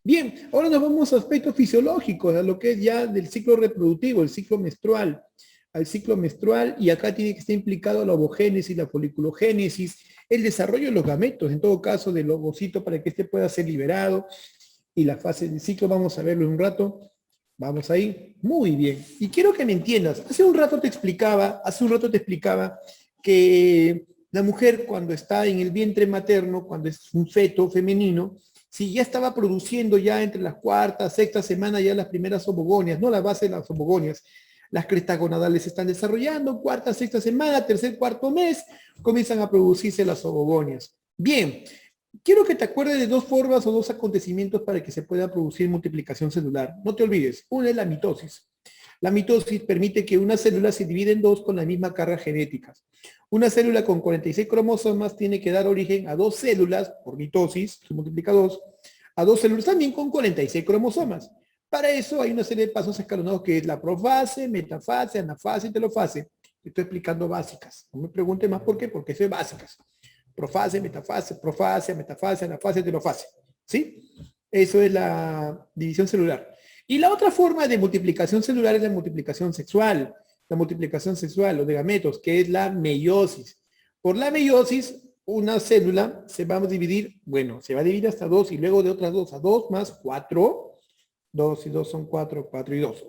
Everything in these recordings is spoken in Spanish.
Bien, ahora nos vamos a aspectos fisiológicos, a lo que es ya del ciclo reproductivo, el ciclo menstrual, al ciclo menstrual, y acá tiene que estar implicado la ovogénesis, la foliculogénesis, el desarrollo de los gametos, en todo caso del ovocito para que éste pueda ser liberado, y la fase del ciclo, vamos a verlo en un rato. Vamos ahí. Muy bien. Y quiero que me entiendas. Hace un rato te explicaba que la mujer cuando está en el vientre materno, cuando es un feto femenino, si ya estaba produciendo ya entre las cuarta, sexta semana ya las primeras ovogonias, no la base de las ovogonias, las crestas gonadales se están desarrollando, cuarta, sexta semana, tercer, cuarto mes, comienzan a producirse las ovogonias. Bien, quiero que te acuerdes de dos formas o dos acontecimientos para que se pueda producir multiplicación celular. No te olvides, una es la mitosis. La mitosis permite que una célula se divida en dos con la misma carga genética. Una célula con 46 cromosomas tiene que dar origen a dos células, por mitosis, se multiplica dos, a dos células también con 46 cromosomas. Para eso hay una serie de pasos escalonados que es la profase, metafase, anafase y telofase. Estoy explicando básicas. No me pregunte más por qué, porque soy básicas. Profase, metafase, anafase, telofase. ¿Sí? Eso es la división celular. Y la otra forma de multiplicación celular es la multiplicación sexual. La multiplicación sexual, o de gametos, que es la meiosis. Por la meiosis, una célula se va a dividir, bueno, se va a dividir hasta dos y luego de otras dos a dos más cuatro. Dos y dos son cuatro, cuatro y dos.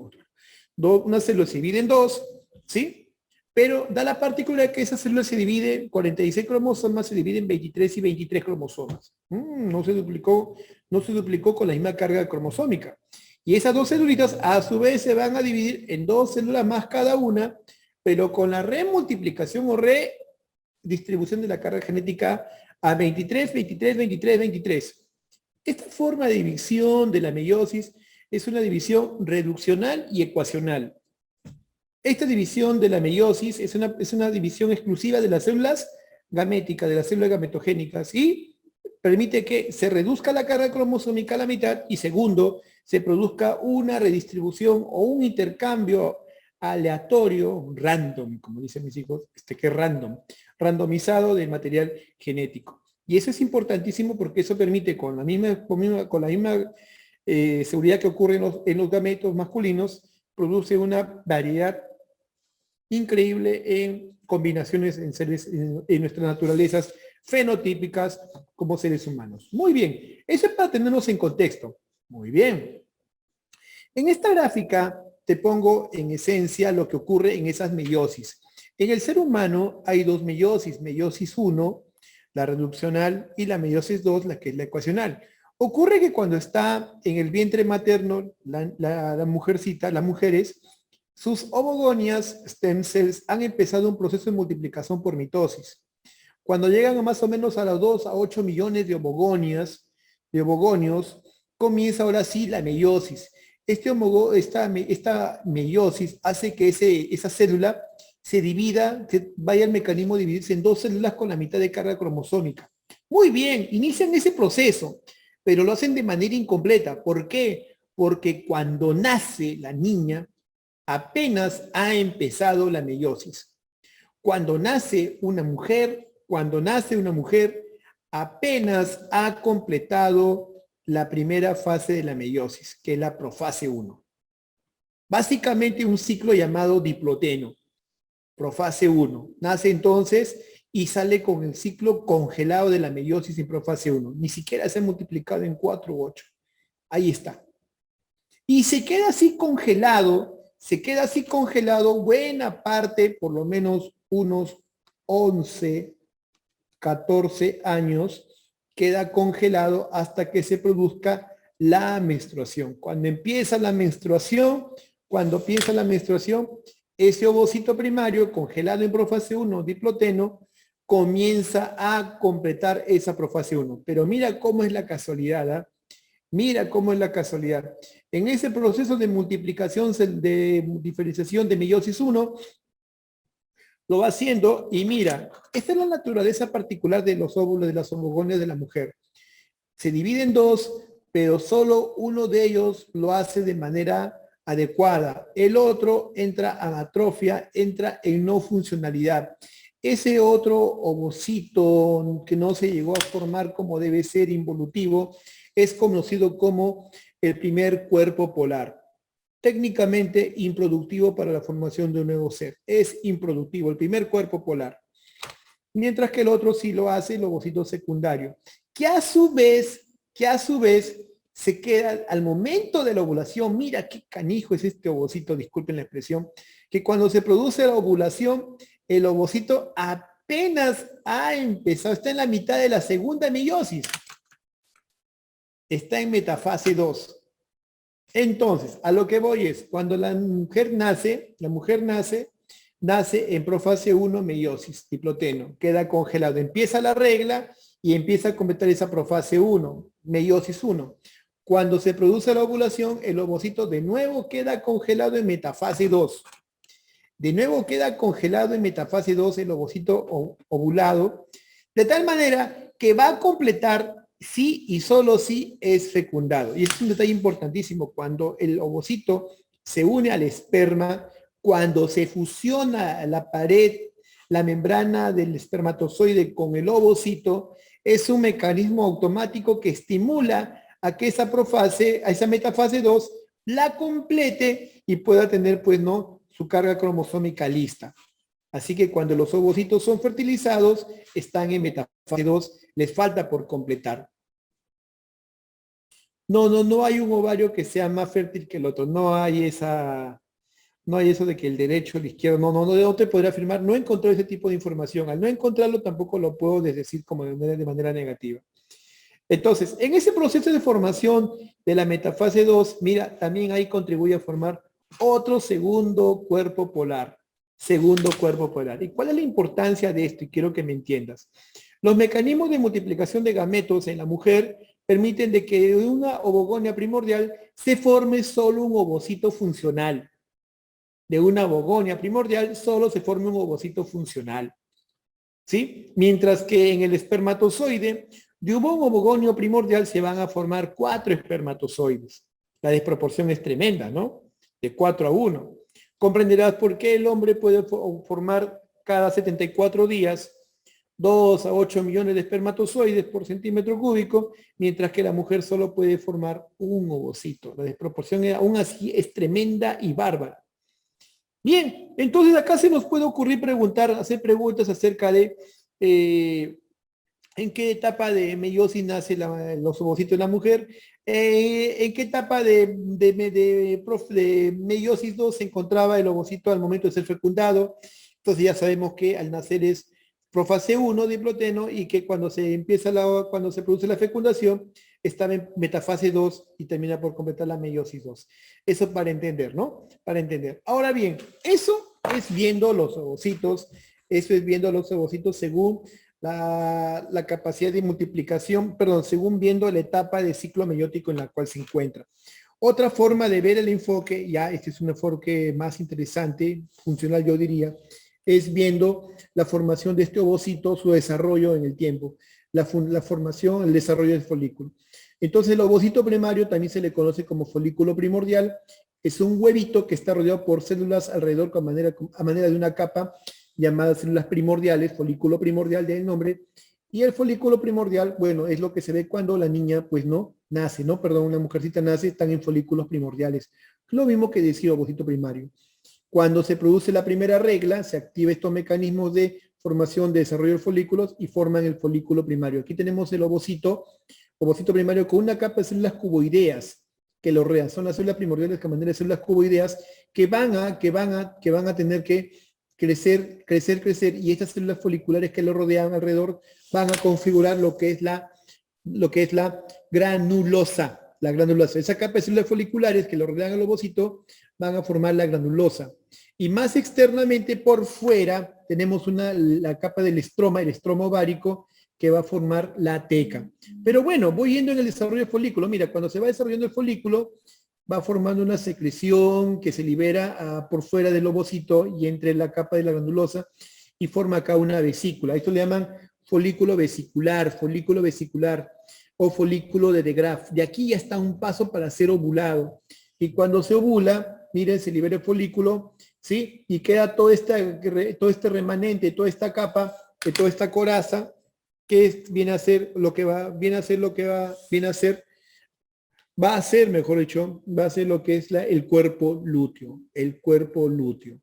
Una célula se divide en dos, ¿sí? Pero da la particularidad que esa célula se divide, 46 cromosomas se dividen en 23 y 23 cromosomas. No se duplicó con la misma carga cromosómica. Y esas dos celulitas a su vez se van a dividir en dos células más cada una, pero con la remultiplicación o redistribución de la carga genética a 23, 23, 23, 23. Esta forma de división de la meiosis es una división reduccional y ecuacional. Esta división de la meiosis es una división exclusiva de las células gaméticas, de las células gametogénicas, y permite que se reduzca la carga cromosómica a la mitad y segundo, se produzca una redistribución o un intercambio aleatorio, random, como dicen mis hijos, que es random, randomizado del material genético. Y eso es importantísimo porque eso permite con la misma seguridad que ocurre en los gametos masculinos, produce una variedad increíble en combinaciones en nuestras naturalezas fenotípicas como seres humanos. Muy bien, eso es para tenernos en contexto. Muy bien. En esta gráfica te pongo en esencia lo que ocurre en esas meiosis. En el ser humano hay dos meiosis, meiosis 1, la reduccional, y la meiosis 2, la que es la ecuacional. Ocurre que cuando está en el vientre materno, la mujercita, las mujeres, sus ovogonias, stem cells, han empezado un proceso de multiplicación por mitosis. Cuando llegan a más o menos a los 2 a 8 millones de ovogonias, de ovogonios, comienza ahora sí la meiosis. Esta meiosis hace que esa célula se divida, que vaya al mecanismo de dividirse en dos células con la mitad de carga cromosómica. Muy bien, inician ese proceso, pero lo hacen de manera incompleta. ¿Por qué? Porque cuando nace la niña, apenas ha empezado la meiosis. Cuando nace una mujer, apenas ha completado la primera fase de la meiosis, que es la profase 1. Básicamente un ciclo llamado diploteno, profase 1. Nace entonces y sale con el ciclo congelado de la meiosis en profase 1. Ni siquiera se ha multiplicado en 4 u 8. Ahí está. Y se queda así congelado buena parte, por lo menos unos 11, 14 años, queda congelado hasta que se produzca la menstruación. Cuando empieza la menstruación, ese ovocito primario, congelado en profase 1, diploteno, comienza a completar esa profase 1. Pero mira cómo es la casualidad, ¿eh? Mira cómo es la casualidad. En ese proceso de multiplicación, de diferenciación de meiosis 1, lo va haciendo y mira, esta es la naturaleza particular de los óvulos de las ovogonias de la mujer. Se divide en dos, pero solo uno de ellos lo hace de manera adecuada. El otro entra en atrofia, entra en no funcionalidad. Ese otro ovocito que no se llegó a formar como debe ser involutivo es conocido como el primer cuerpo polar. Técnicamente improductivo para la formación de un nuevo ser. Es improductivo, el primer cuerpo polar. Mientras que el otro sí lo hace el ovocito secundario, que a su vez se queda al momento de la ovulación. Mira qué canijo es este ovocito, disculpen la expresión, que cuando se produce la ovulación, el ovocito apenas ha empezado, está en la mitad de la segunda meiosis, está en metafase 2. Entonces, a lo que voy es, cuando la mujer nace en profase 1, meiosis, diploteno, queda congelado. Empieza la regla y empieza a completar esa profase 1, meiosis 1. Cuando se produce la ovulación, el ovocito de nuevo queda congelado en metafase 2. De nuevo queda congelado en metafase 2 el ovocito ovulado, de tal manera que va a completar sí y solo si es fecundado. Y es un detalle importantísimo. Cuando el ovocito se une al esperma, cuando se fusiona la pared, la membrana del espermatozoide con el ovocito, es un mecanismo automático que estimula a que esa profase, a esa metafase 2, la complete y pueda tener, pues, no, su carga cromosómica lista. Así que cuando los ovocitos son fertilizados, están en metafase 2, les falta por completar. No hay un ovario que sea más fértil que el otro. No hay eso de que el derecho, el izquierdo, no te podría afirmar. No encontré ese tipo de información. Al no encontrarlo, tampoco lo puedo decir como de manera negativa. Entonces, en ese proceso de formación de la metafase 2, mira, también ahí contribuye a formar otro segundo cuerpo polar. Segundo cuerpo polar. ¿Y cuál es la importancia de esto? Y quiero que me entiendas. Los mecanismos de multiplicación de gametos en la mujer permiten de que de una ovogonia primordial se forme solo un ovocito funcional. De una ovogonia primordial solo se forme un ovocito funcional. ¿Sí? Mientras que en el espermatozoide, de un ovogonio primordial se van a formar 4 espermatozoides. La desproporción es tremenda, ¿no? De 4 a 1. Comprenderás por qué el hombre puede formar cada 74 días 2 a 8 millones de espermatozoides por centímetro cúbico, mientras que la mujer solo puede formar un ovocito. La desproporción aún así es tremenda y bárbara. Bien, entonces acá se nos puede ocurrir hacer preguntas acerca de en qué etapa de meiosis nace los ovocitos de la mujer, en qué etapa de meiosis 2 se encontraba el ovocito al momento de ser fecundado. Entonces ya sabemos que al nacer es profase 1 diploteno y que cuando se produce la fecundación está en metafase 2 y termina por completar la meiosis 2. Eso para entender, ¿no? Para entender. Ahora bien, eso es viendo los ovocitos, según la capacidad de multiplicación, según viendo la etapa de ciclo meiótico en la cual se encuentra. Otra forma de ver el enfoque, ya este es un enfoque más interesante, funcional yo diría, es viendo la formación de este ovocito, su desarrollo en el tiempo, la formación, el desarrollo del folículo. Entonces el ovocito primario también se le conoce como folículo primordial, es un huevito que está rodeado por células alrededor a manera de una capa llamadas células primordiales, folículo primordial del nombre, y el folículo primordial, bueno, es lo que se ve cuando la niña, pues no, nace, ¿no? Perdón, una mujercita nace, están en folículos primordiales. Lo mismo que decir ovocito primario. Cuando se produce la primera regla, se activa estos mecanismos de formación, de desarrollo de folículos y forman el folículo primario. Aquí tenemos el ovocito primario con una capa de células cuboideas que lo rodean. Son las células primordiales que mantienen células cuboideas que van a tener que crecer, y estas células foliculares que lo rodean alrededor van a configurar lo que es la granulosa. La granulosa. Esa capa de células foliculares que lo rodean al ovocito van a formar la granulosa. Y más externamente por fuera tenemos la capa del estroma, el estroma ovárico, que va a formar la teca. Pero bueno, voy yendo en el desarrollo del folículo. Mira, cuando se va desarrollando el folículo, va formando una secreción que se libera por fuera del ovocito y entre la capa de la granulosa y forma acá una vesícula. Esto le llaman folículo vesicular o folículo de Graf. De aquí ya está un paso para ser ovulado. Y cuando se ovula, miren, se libera el folículo, ¿sí? Y queda todo este remanente, toda esta capa, toda esta coraza, que viene a ser lo que va, viene a ser lo que viene a ser, va a ser, mejor dicho, va a ser lo que es el cuerpo lúteo, el cuerpo lúteo.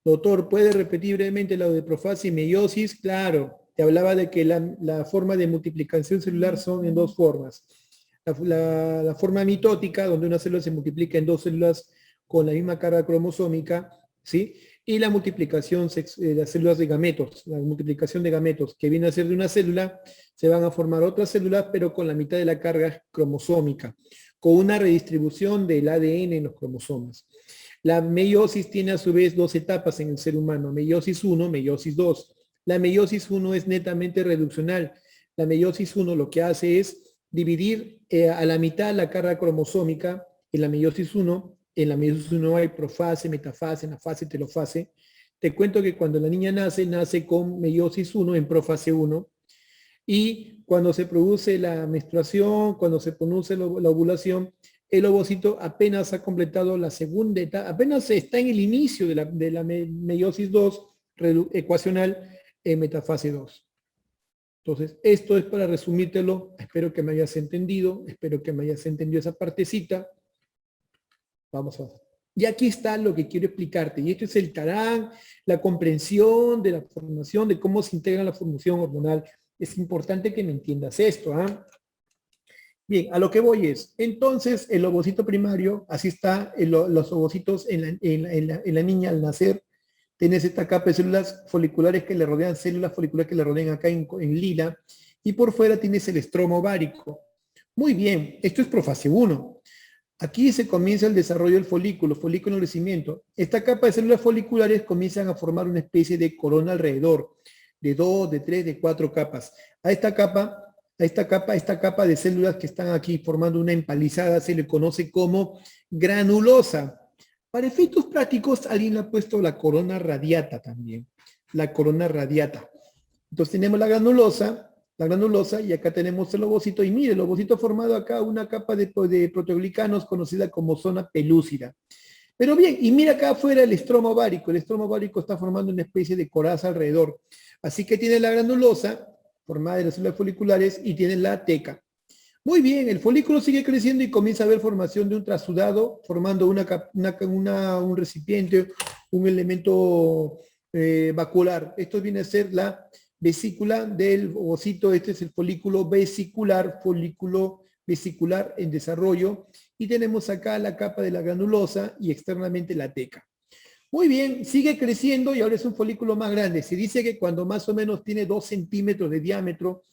Doctor, ¿puede repetir brevemente lo de profasia y meiosis? Claro, te hablaba de que la forma de multiplicación celular son en dos formas. La forma mitótica, donde una célula se multiplica en dos células con la misma carga cromosómica, ¿sí? Y la multiplicación de las células de gametos, la multiplicación de gametos, que viene a ser de una célula, se van a formar otras células, pero con la mitad de la carga cromosómica, con una redistribución del ADN en los cromosomas. La meiosis tiene a su vez dos etapas en el ser humano, meiosis 1, meiosis 2. La meiosis 1 es netamente reduccional. La meiosis 1 lo que hace es dividir a la mitad la carga cromosómica en la meiosis 1. En la meiosis 1 hay profase, metafase, anafase, telofase. Te cuento que cuando la niña nace con meiosis 1 en profase 1. Y cuando se produce la menstruación, cuando se produce la ovulación, el ovocito apenas ha completado la segunda etapa, apenas está en el inicio de la meiosis 2 ecuacional en metafase 2. Entonces, esto es para resumírtelo. Espero que me hayas entendido, espero que me hayas entendido esa partecita. Vamos a ver. Y aquí está lo que quiero explicarte. Y esto es el tarán, la comprensión de la formación, de cómo se integra la formación hormonal. Es importante que me entiendas esto. ¿Ah? Bien, a lo que voy es, entonces el ovocito primario, así está los ovocitos en la niña al nacer. Tienes esta capa de células foliculares que le rodean, células foliculares que le rodean acá en lila. Y por fuera tienes el estroma ovárico. Muy bien, esto es profase 1. Aquí se comienza el desarrollo del folículo en crecimiento. Esta capa de células foliculares comienzan a formar una especie de corona alrededor, de 2, de 3, de 4 capas. Esta capa de células que están aquí formando una empalizada se le conoce como granulosa. Para efectos prácticos, alguien le ha puesto la corona radiata también, la corona radiata. Entonces tenemos la granulosa, y acá tenemos el ovocito, y mire, el ovocito ha formado acá una capa de proteoglicanos conocida como zona pelúcida. Pero bien, y mira acá afuera el estroma ovárico está formando una especie de coraza alrededor. Así que tiene la granulosa, formada de las células foliculares, y tiene la teca. Muy bien, el folículo sigue creciendo y comienza a haber formación de un trasudado, formando un recipiente, un elemento vacuolar. Esto viene a ser la vesícula del ovocito. Este es el folículo vesicular en desarrollo. Y tenemos acá la capa de la granulosa y externamente la teca. Muy bien, sigue creciendo y ahora es un folículo más grande. Se dice que cuando más o menos tiene 2 centímetros de diámetro,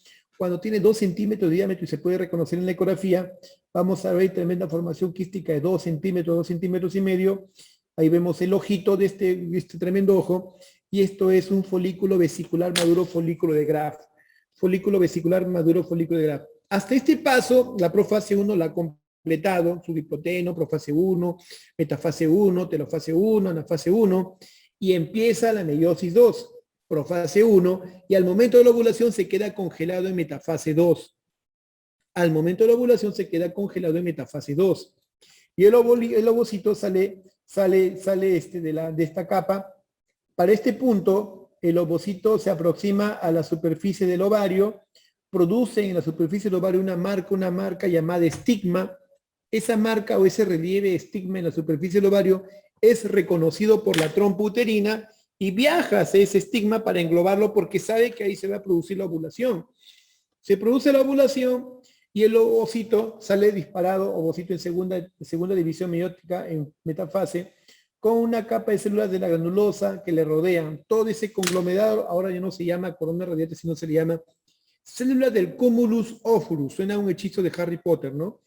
y se puede reconocer en la ecografía, vamos a ver tremenda formación quística de 2 centímetros y medio. Ahí vemos el ojito de este tremendo ojo, y esto es un folículo vesicular maduro, folículo de Graf. Folículo vesicular maduro, folículo de Graf. Hasta este paso, la profase 1 la ha completado, subhipoteno, profase 1, metafase 1, telofase 1, anafase 1, y empieza la meiosis 2. Profase 1, y al momento de la ovulación se queda congelado en metafase 2. Al momento de la ovulación se queda congelado en metafase 2. Y el ovocito sale de esta capa. Para este punto, el ovocito se aproxima a la superficie del ovario, produce en la superficie del ovario una marca llamada estigma. Esa marca o ese relieve estigma en la superficie del ovario es reconocido por la trompa uterina, y viaja hacia ese estigma para englobarlo porque sabe que ahí se va a producir la ovulación. Se produce la ovulación y el ovocito sale disparado, ovocito en segunda división meiótica en metafase, con una capa de células de la granulosa que le rodean. Todo ese conglomerado ahora ya no se llama corona radiata, sino se le llama célula del cumulus ovulis. Suena a un hechizo de Harry Potter, ¿no?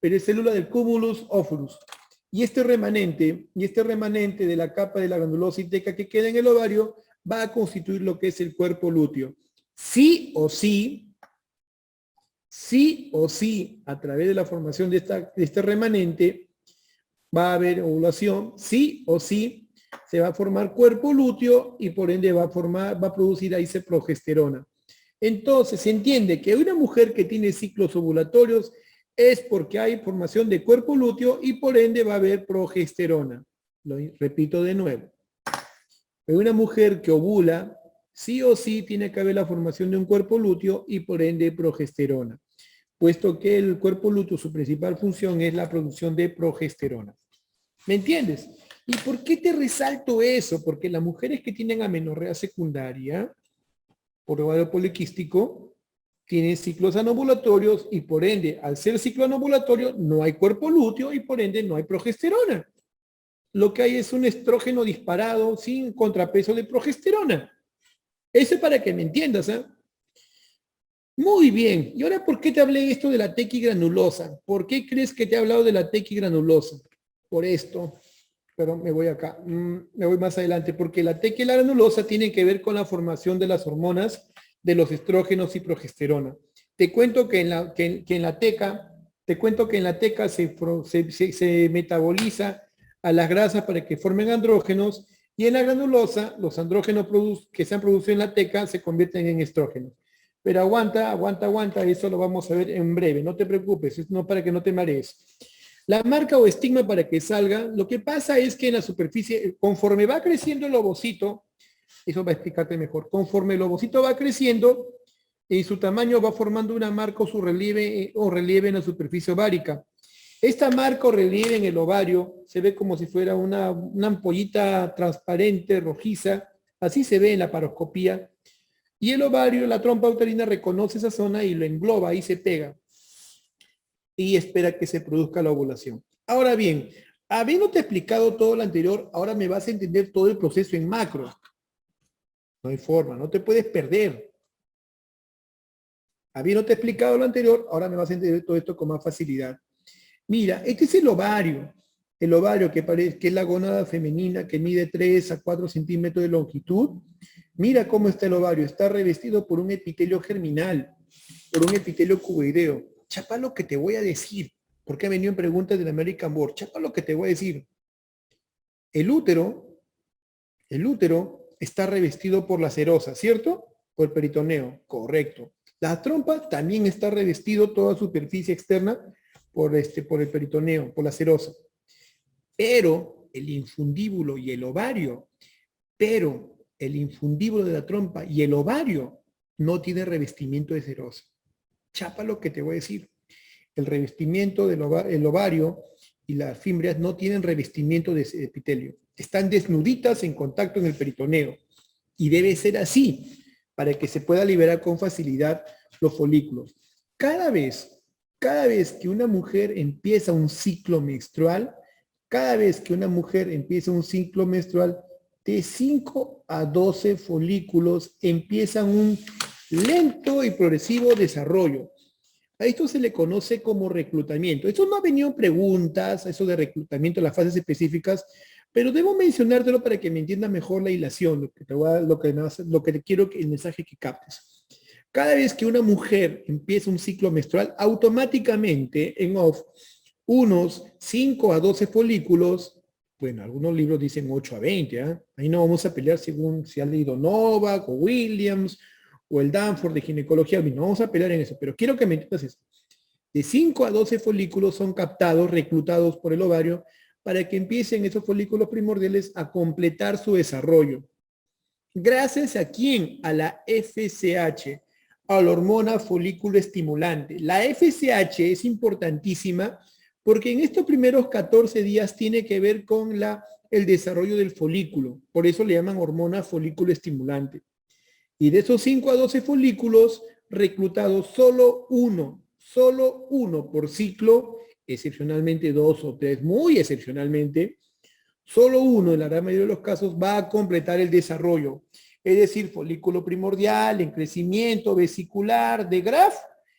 Pero es célula del cumulus ovulis. Y este remanente de la capa de la granulosa y teca que queda en el ovario va a constituir lo que es el cuerpo lúteo. Sí o sí, a través de la formación de este remanente, va a haber ovulación, sí o sí, se va a formar cuerpo lúteo y por ende va a producir ahí progesterona. Entonces se entiende que una mujer que tiene ciclos ovulatorios es porque hay formación de cuerpo lúteo y por ende va a haber progesterona. Lo repito de nuevo. Pero una mujer que ovula, sí o sí tiene que haber la formación de un cuerpo lúteo y por ende progesterona, puesto que el cuerpo lúteo, su principal función es la producción de progesterona. ¿Me entiendes? ¿Y por qué te resalto eso? Porque las mujeres que tienen amenorrea secundaria por ovario poliquístico tienen ciclos anovulatorios y por ende, al ser ciclo anovulatorio, no hay cuerpo lúteo y por ende no hay progesterona. Lo que hay es un estrógeno disparado sin contrapeso de progesterona. Eso es para que me entiendas, ¿eh? Muy bien. ¿Y ahora por qué te hablé esto de la tequigranulosa? ¿Por qué crees que te he hablado de la tequigranulosa? Por esto, pero me voy acá, me voy más adelante, porque la tequigranulosa tiene que ver con la formación de las hormonas de los estrógenos y progesterona. Te cuento que en la teca, te cuento que en la teca se metaboliza a las grasas para que formen andrógenos y en la granulosa los andrógenos que se han producido en la teca se convierten en estrógenos. Pero aguanta, eso lo vamos a ver en breve, no te preocupes, es no para que no te marees. La marca o estigma para que salga, lo que pasa es que en la superficie, conforme va creciendo el ovocito, eso va a explicarte mejor, conforme el ovocito va creciendo, en su tamaño va formando una marca o relieve en la superficie ovárica. Esta marca o relieve en el ovario se ve como si fuera una ampollita transparente, rojiza, así se ve en la paroscopía, y el ovario, la trompa uterina reconoce esa zona y lo engloba y se pega y espera que se produzca la ovulación. Ahora bien, habiéndote explicado todo lo anterior, ahora me vas a entender todo el proceso en macro. No hay forma, no te puedes perder. Habiéndote explicado lo anterior, ahora me vas a entender todo esto con más facilidad. Mira, este es el ovario que es la gónada femenina que mide 3 a 4 centímetros de longitud. Mira cómo está el ovario, está revestido por un epitelio germinal, por un epitelio cuboideo. Chapa lo que te voy a decir, porque ha venido en preguntas del American Board. Chapa lo que te voy a decir. El útero, el útero está revestido por la serosa, ¿cierto? Por el peritoneo, correcto. La trompa también está revestido toda superficie externa por el peritoneo, por la serosa. Pero el infundíbulo y el ovario, pero el infundíbulo de la trompa y el ovario no tiene revestimiento de serosa. Chapa lo que te voy a decir. El revestimiento del ovario y las fimbrias no tienen revestimiento de epitelio. Están desnuditas en contacto en el peritoneo. Y debe ser así para que se pueda liberar con facilidad los folículos. Cada vez que una mujer empieza un ciclo menstrual, cada vez que una mujer empieza un ciclo menstrual, de 5 a 12 folículos empiezan un lento y progresivo desarrollo. A esto se le conoce como reclutamiento. Esto no ha venido en preguntas, eso de reclutamiento, las fases específicas, pero debo mencionártelo para que me entienda mejor la hilación, lo que te quiero que el mensaje que captes. Cada vez que una mujer empieza un ciclo menstrual, automáticamente en off, unos 5 a 12 folículos, bueno, algunos libros dicen 8 a 20, ¿eh? Ahí no vamos a pelear según si has leído Novak o Williams o el Danforth de ginecología, no vamos a pelear en eso, pero quiero que me entiendas esto. De 5 a 12 folículos son captados, reclutados por el ovario para que empiecen esos folículos primordiales a completar su desarrollo. ¿Gracias a quién? A la FSH, a la hormona folículo estimulante. La FSH es importantísima porque en estos primeros 14 días tiene que ver con el desarrollo del folículo. Por eso le llaman hormona folículo estimulante. Y de esos 5 a 12 folículos reclutados, solo uno por ciclo, excepcionalmente 2 o 3, muy excepcionalmente, solo uno en la gran mayoría de los casos va a completar el desarrollo. Es decir, folículo primordial, en crecimiento, vesicular, de Graf,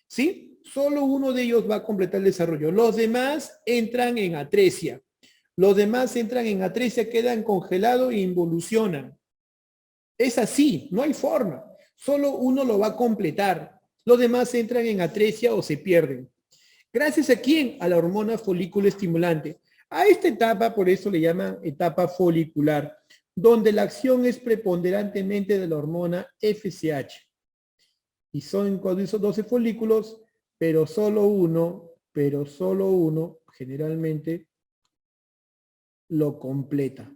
¿sí? Solo uno de ellos va a completar el desarrollo. Los demás entran en atresia. Los demás entran en atresia, quedan congelados e involucionan. Es así, no hay forma. Solo uno lo va a completar. Los demás entran en atresia o se pierden. ¿Gracias a quién? A la hormona folículo estimulante. A esta etapa, por eso le llaman etapa folicular, donde la acción es preponderantemente de la hormona FSH. Y son cuando hizo 12 folículos, pero solo uno generalmente lo completa.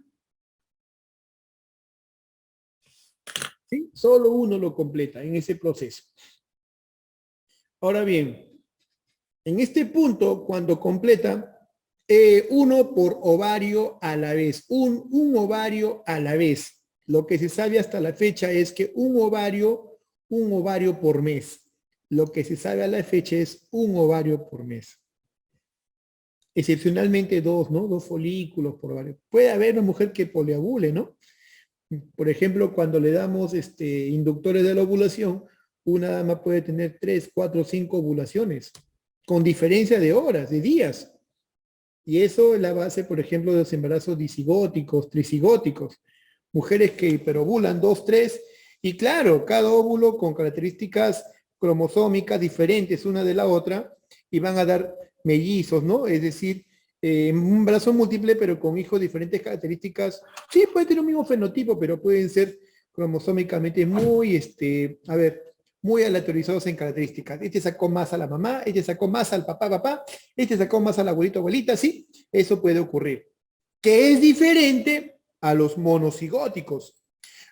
¿sí? Solo uno lo completa en ese proceso. Ahora bien, en este punto, cuando completa, uno por ovario a la vez, un ovario a la vez. Lo que se sabe hasta la fecha es que un ovario por mes. Lo que se sabe a la fecha es un ovario por mes. Excepcionalmente dos, ¿no? Dos folículos por ovario. Puede haber una mujer que poliovule, ¿no? Por ejemplo, cuando le damos inductores de la ovulación, una dama puede tener 3, 4, 5 ovulaciones, con diferencia de horas, de días. Y eso es la base, por ejemplo, de los embarazos disigóticos, trisigóticos. Mujeres que hiperovulan 2, 3, y claro, cada óvulo con características cromosómicas diferentes una de la otra, y van a dar mellizos, ¿no? Es decir, un embarazo múltiple, pero con hijos de diferentes características. Sí, puede tener un mismo fenotipo, pero pueden ser cromosómicamente muy, muy aleatorizados en características. Este sacó más a la mamá, este sacó más al papá, este sacó más al abuelito, abuelita, sí, eso puede ocurrir. Que es diferente a los monocigóticos.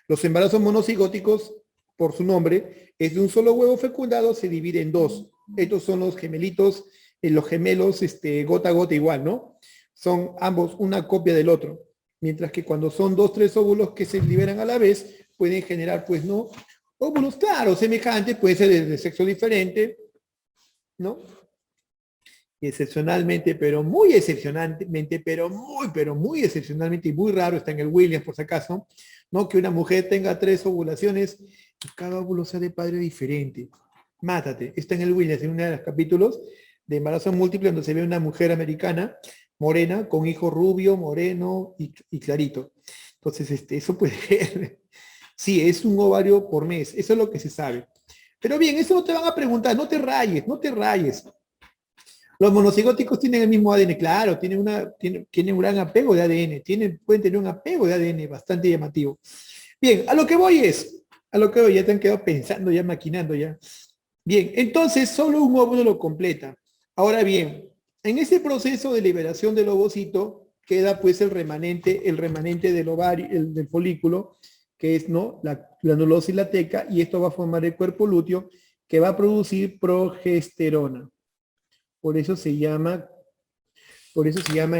Los embarazos monocigóticos, por su nombre, es de un solo huevo fecundado, se divide en dos. Estos son los gemelitos, los gemelos gota a gota igual, ¿no? Son ambos una copia del otro. Mientras que cuando son 2, 3 óvulos que se liberan a la vez, pueden generar, pues, ¿no? Óvulos, claro, semejantes, puede ser de sexo diferente, ¿no? Excepcionalmente, pero muy excepcionalmente, pero muy excepcionalmente y muy raro, está en el Williams por si acaso, ¿no? Que una mujer tenga 3 ovulaciones y cada óvulo sea de padre diferente. Mátate. Está en el Williams, en uno de los capítulos de embarazo múltiple, donde se ve una mujer americana, morena, con hijo rubio, moreno y clarito. Entonces, eso puede ser. Sí, es un ovario por mes, eso es lo que se sabe. Pero bien, eso no te van a preguntar, no te rayes, no te rayes. Los monocigóticos tienen el mismo ADN, claro, tienen un gran apego de ADN, pueden tener un apego de ADN bastante llamativo. Bien, a lo que voy, ya te han quedado pensando, ya maquinando ya. Bien, entonces solo un óvulo lo completa. Ahora bien, en ese proceso de liberación del ovocito queda pues el remanente del ovario, del folículo, que es, ¿no?, la granulosa y la teca, y esto va a formar el cuerpo lúteo que va a producir progesterona. Por eso se llama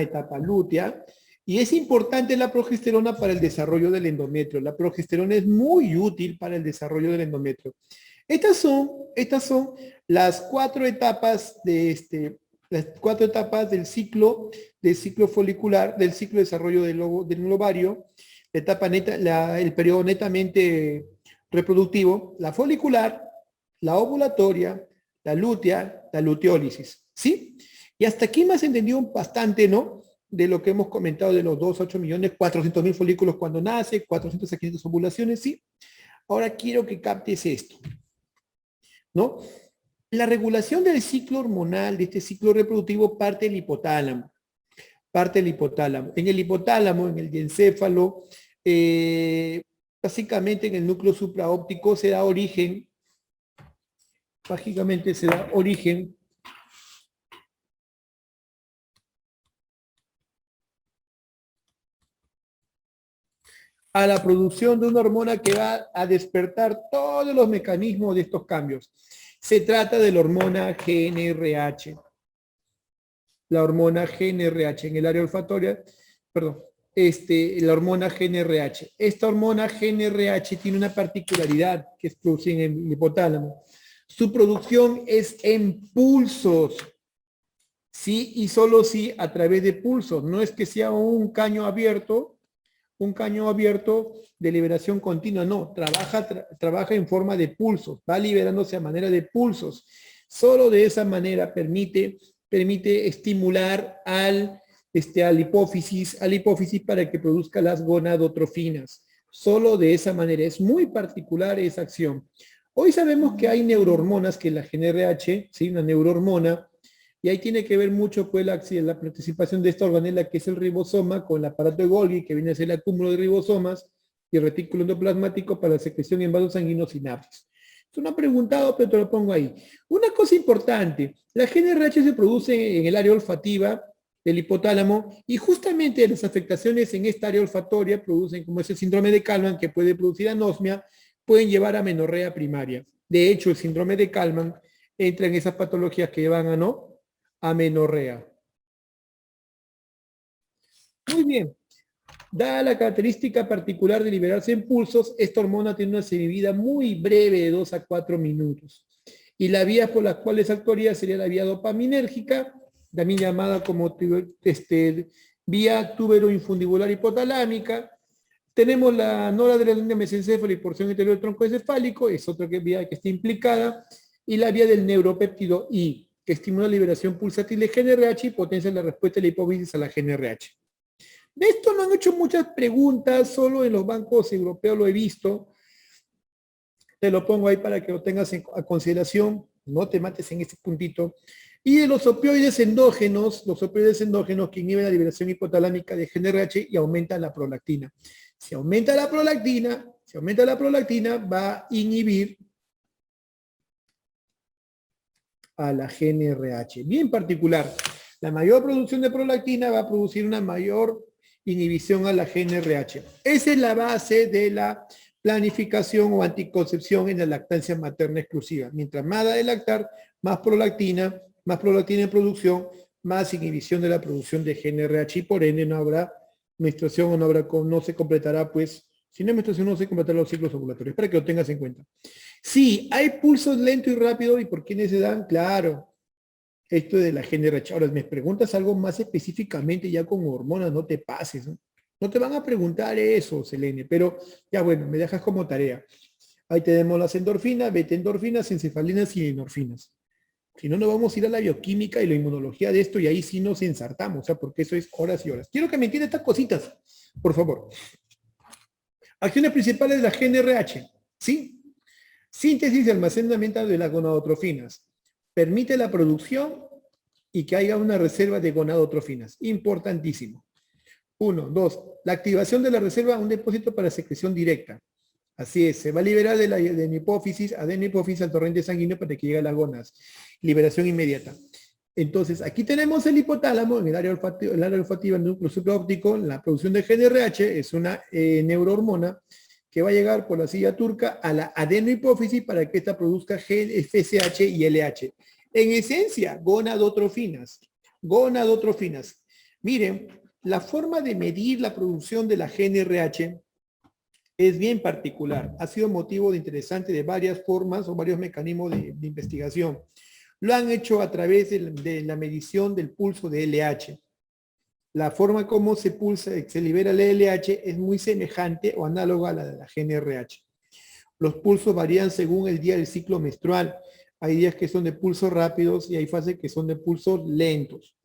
etapa lútea. Y es importante la progesterona para el desarrollo del endometrio. La progesterona es muy útil para el desarrollo del endometrio. Estas son las 4 etapas del ciclo folicular, del ciclo de desarrollo del ovario, la etapa neta, el periodo netamente reproductivo, la folicular, la ovulatoria, la lútea, la luteólisis, ¿sí? Y hasta aquí me has entendido bastante, ¿no? De lo que hemos comentado de los 2, 8 millones, 400.000 folículos cuando nace, 400 a 500 ovulaciones, ¿sí? Ahora quiero que captes esto, ¿no? La regulación del ciclo hormonal, de este ciclo reproductivo, parte del hipotálamo. En el hipotálamo, en el diencéfalo, básicamente en el núcleo supraóptico se da origen, a la producción de una hormona que va a despertar todos los mecanismos de estos cambios. Se trata de la hormona GnRH. La hormona GnRH en el área olfatoria, la hormona GnRH. Esta hormona GnRH tiene una particularidad que es producida en el hipotálamo. Su producción es en pulsos. Sí y solo sí a través de pulsos. No es que sea un caño abierto de liberación continua, no, trabaja en forma de pulsos, va liberándose a manera de pulsos. Solo de esa manera permite estimular al hipófisis para que produzca las gonadotrofinas. Solo de esa manera, es muy particular esa acción. Hoy sabemos que hay neurohormonas, que la GnRH, ¿sí?, una neurohormona, y ahí tiene que ver mucho pues la participación de esta organela que es el ribosoma con el aparato de Golgi, que viene a ser el acúmulo de ribosomas y el retículo endoplasmático para la secreción en vasos sanguíneos sinapsis. Esto no ha preguntado, pero te lo pongo ahí. Una cosa importante, la GnRH se produce en el área olfativa del hipotálamo y justamente las afectaciones en esta área olfatoria producen como ese síndrome de Kalman que puede producir anosmia, pueden llevar a amenorrea primaria. De hecho, el síndrome de Kallmann entra en esas patologías que llevan a no amenorrea. Muy bien. Dada la característica particular de liberarse en pulsos, esta hormona tiene una semivida muy breve de 2 a 4 minutos. Y la vía por las cuales actuaría sería la vía dopaminérgica, también llamada como vía túbero-infundibular hipotalámica. Tenemos la noradrenalina mesencéfalo y porción interior del tronco encefálico, es otra vía que está implicada, y la vía del neuropéptido I, que estimula la liberación pulsátil de GnRH y potencia la respuesta de la hipófisis a la GnRH. De esto no han hecho muchas preguntas, solo en los bancos europeos lo he visto. Te lo pongo ahí para que lo tengas a consideración, no te mates en este puntito. Y de los opioides endógenos que inhiben la liberación hipotalámica de GnRH y aumentan la prolactina. Si aumenta la prolactina, va a inhibir a la GnRH. Bien particular, la mayor producción de prolactina va a producir una mayor inhibición a la GnRH. Esa es la base de la planificación o anticoncepción en la lactancia materna exclusiva. Mientras más da de lactar, más prolactina en producción, más inhibición de la producción de GnRH y por ende no habrá menstruación o no se completará, pues, si no hay menstruación no se completarán los ciclos ovulatorios, para que lo tengas en cuenta. Sí, hay pulsos lento y rápido, ¿y por quiénes se dan? Claro, esto de la GnRH. Ahora, me preguntas algo más específicamente ya con hormonas, no te pases, ¿no? No te van a preguntar eso, Selene, pero ya bueno, me dejas como tarea. Ahí tenemos las endorfinas, beta-endorfinas, encefalinas y endorfinas. Si no, nos vamos a ir a la bioquímica y la inmunología de esto y ahí sí nos ensartamos, o sea, porque eso es horas y horas. Quiero que me entiendan estas cositas, por favor. Acciones principales de la GnRH, ¿sí? Síntesis y almacenamiento de las gonadotrofinas. Permite la producción y que haya una reserva de gonadotrofinas. Importantísimo. 1, 2. La activación de la reserva a un depósito para secreción directa. Así es, se va a liberar de la hipófisis al torrente sanguíneo para que llegue a las gonas. Liberación inmediata. Entonces, aquí tenemos el hipotálamo, en el área olfativa, el núcleo supraóptico, la producción de GnRH, es una neurohormona que va a llegar por la silla turca a la adenohipófisis para que ésta produzca FSH y LH. En esencia, gonadotrofinas. Gonadotrofinas. Miren, la forma de medir la producción de la GnRH es bien particular. Ha sido motivo de interesante de varias formas o varios mecanismos de investigación. Lo han hecho a través de la medición del pulso de LH. La forma como se pulsa, se libera el LH es muy semejante o análoga a la de la GnRH. Los pulsos varían según el día del ciclo menstrual. Hay días que son de pulsos rápidos y hay fases que son de pulsos lentos.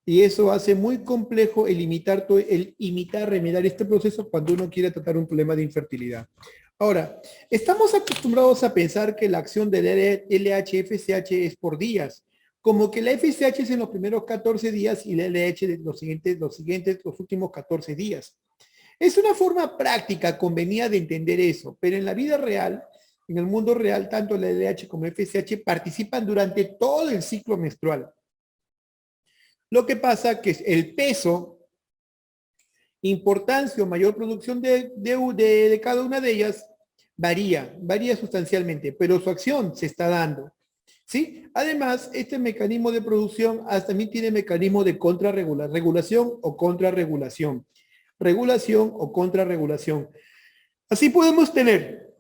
Y eso hace muy complejo el remediar este proceso cuando uno quiere tratar un problema de infertilidad. Ahora, estamos acostumbrados a pensar que la acción del LH-FSH es por días, como que la FSH es en los primeros 14 días y la LH los últimos 14 días. Es una forma práctica, convenida de entender eso, pero en la vida real, en el mundo real, tanto la LH como la FSH participan durante todo el ciclo menstrual. Lo que pasa que el peso, importancia o mayor producción de cada una de ellas varía sustancialmente, pero su acción se está dando. ¿Sí? Además, este mecanismo de producción también tiene mecanismo de regulación o contrarregulación. Regulación o contrarregulación. Así podemos tener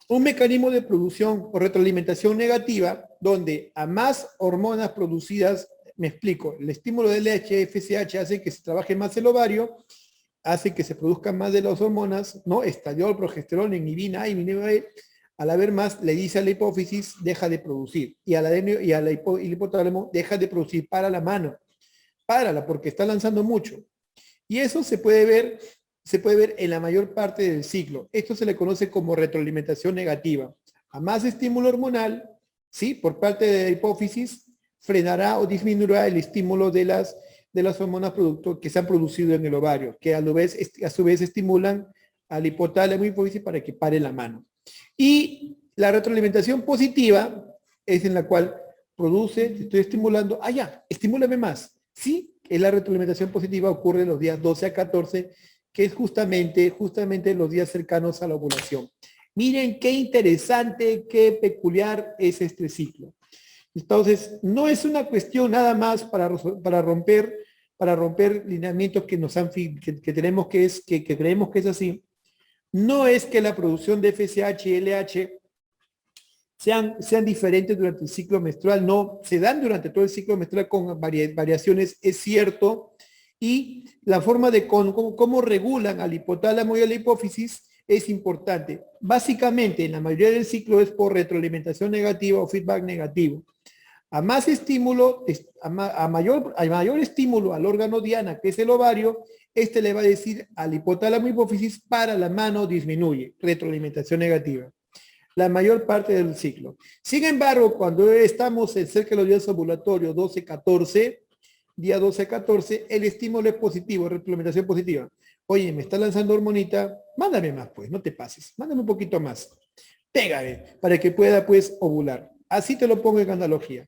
un mecanismo de producción o retroalimentación negativa donde a más hormonas producidas, me explico, el estímulo del LH-FSH hace que se trabaje más el ovario, hace que se produzcan más de las hormonas, ¿no? Estradiol, progesterona, inhibina, al haber más, le dice a la hipófisis, deja de producir, y a la hipotálamo, deja de producir, para la mano, párala, porque está lanzando mucho. Y eso se puede ver en la mayor parte del ciclo. Esto se le conoce como retroalimentación negativa. A más estímulo hormonal, ¿sí? Por parte de la hipófisis, frenará o disminuirá el estímulo de las hormonas que se han producido en el ovario, que a su vez estimulan al hipotálamo y hipófisis para que pare la mano. Y la retroalimentación positiva es en la cual produce, te estoy estimulando, estimúlame más. Sí, la retroalimentación positiva ocurre en los días 12 a 14, que es justamente los días cercanos a la ovulación. Miren qué interesante, qué peculiar es este ciclo. Entonces, no es una cuestión nada más para romper lineamientos que nos han, que tenemos que creemos que es así. No es que la producción de FSH y LH sean diferentes durante el ciclo menstrual, no, se dan durante todo el ciclo menstrual con variaciones, es cierto, y la forma de cómo regulan al hipotálamo y a la hipófisis es importante. Básicamente, en la mayoría del ciclo es por retroalimentación negativa o feedback negativo. A más estímulo, a mayor estímulo al órgano diana, que es el ovario, este le va a decir al hipotálamo hipófisis, para la mano disminuye, retroalimentación negativa, la mayor parte del ciclo. Sin embargo, cuando estamos cerca de los días ovulatorios, 12-14, día 12-14, el estímulo es positivo, retroalimentación positiva. Oye, me está lanzando hormonita, mándame más, pues, no te pases, mándame un poquito más. Pégale, para que pueda, pues, ovular. Así te lo pongo en analogía.